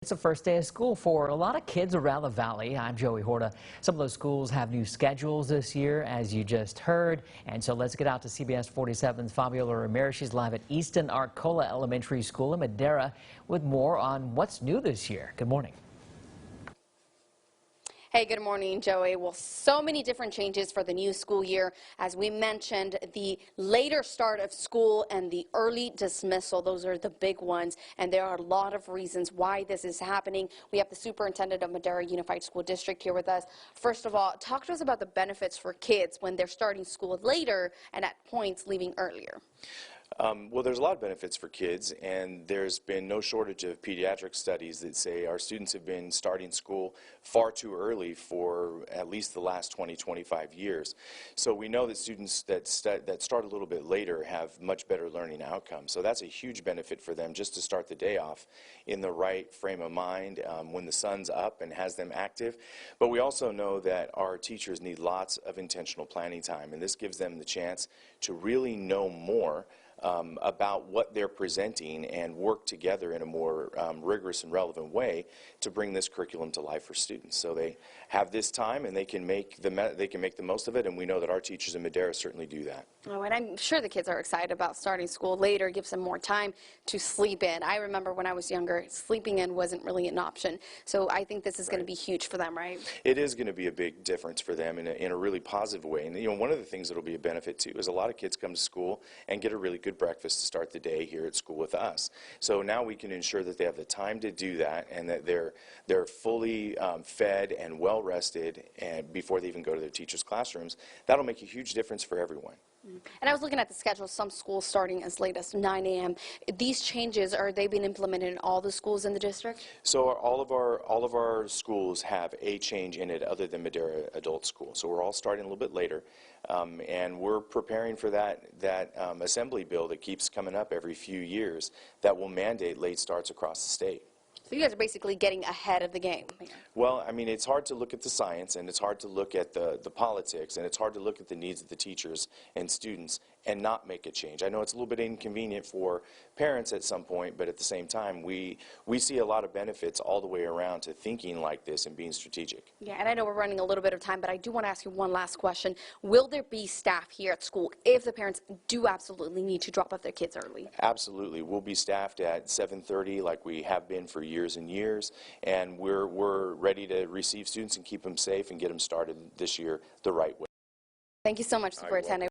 It's the first day of school for a lot of kids around the valley. I'm Joey Horta. Some of those schools have new schedules this year, as you just heard. And so let's get out to CBS 47's Fabiola Ramirez. She's live at EASTIN-ARCOLA Elementary School in Madera with more on what's new this year. Good morning. Hey, good morning, Joey. Well, so many different changes for the new school year. As we mentioned, the later start of school and the early dismissal, those are the big ones. And there are a lot of reasons why this is happening. We have the superintendent of Madera Unified School District here with us. First of all, talk to us about the benefits for kids when they're starting school later and at points leaving earlier. Well, there's a lot of benefits for kids, and there's been no shortage of pediatric studies that say our students have been starting school far too early for at least the last 20-25 years. So we know that students that start a little bit later have much better learning outcomes. So that's a huge benefit for them, just to start the day off in the right frame of mind when the sun's up and has them active. But we also know that our teachers need lots of intentional planning time, and this gives them the chance to really know more about what they're presenting and work together in a more rigorous and relevant way to bring this curriculum to life for students. So they have this time and they can make the most of it, and we know that our teachers in Madera certainly do that. Oh, and I'm sure the kids are excited about starting school later. It gives them more time to sleep in. I remember when I was younger, sleeping in wasn't really an option. So I think this is going to be huge for them, right? It is going to be a big difference for them in a really positive way. And one of the things that will be a benefit too is a lot of kids come to school and get a really good breakfast to start the day here at school with us. So now we can ensure that they have the time to do that, and that they're fully fed and well rested and before they even go to their teachers' classrooms. That'll make a huge difference for everyone. And I was looking at the schedule, some schools starting as late as 9 a.m. These changes, are they being implemented in all the schools in the district? So all of our schools have a change in it other than Madera Adult School. So we're all starting a little bit later, and we're preparing for that assembly bill that keeps coming up every few years that will mandate late starts across the state. So you guys are basically getting ahead of the game. Well, I mean, it's hard to look at the science, and it's hard to look at the politics, and it's hard to look at the needs of the teachers and students and not make a change. I know it's a little bit inconvenient for parents at some point, but at the same time, we see a lot of benefits all the way around to thinking like this and being strategic. Yeah, and I know we're running a little bit of time, but I do want to ask you one last question. Will there be staff here at school if the parents do absolutely need to drop off their kids early? Absolutely. We'll be staffed at 7:30 like we have been for years and years, and we're ready to receive students and keep them safe and get them started this year the right way. Thank you so much, Superintendent.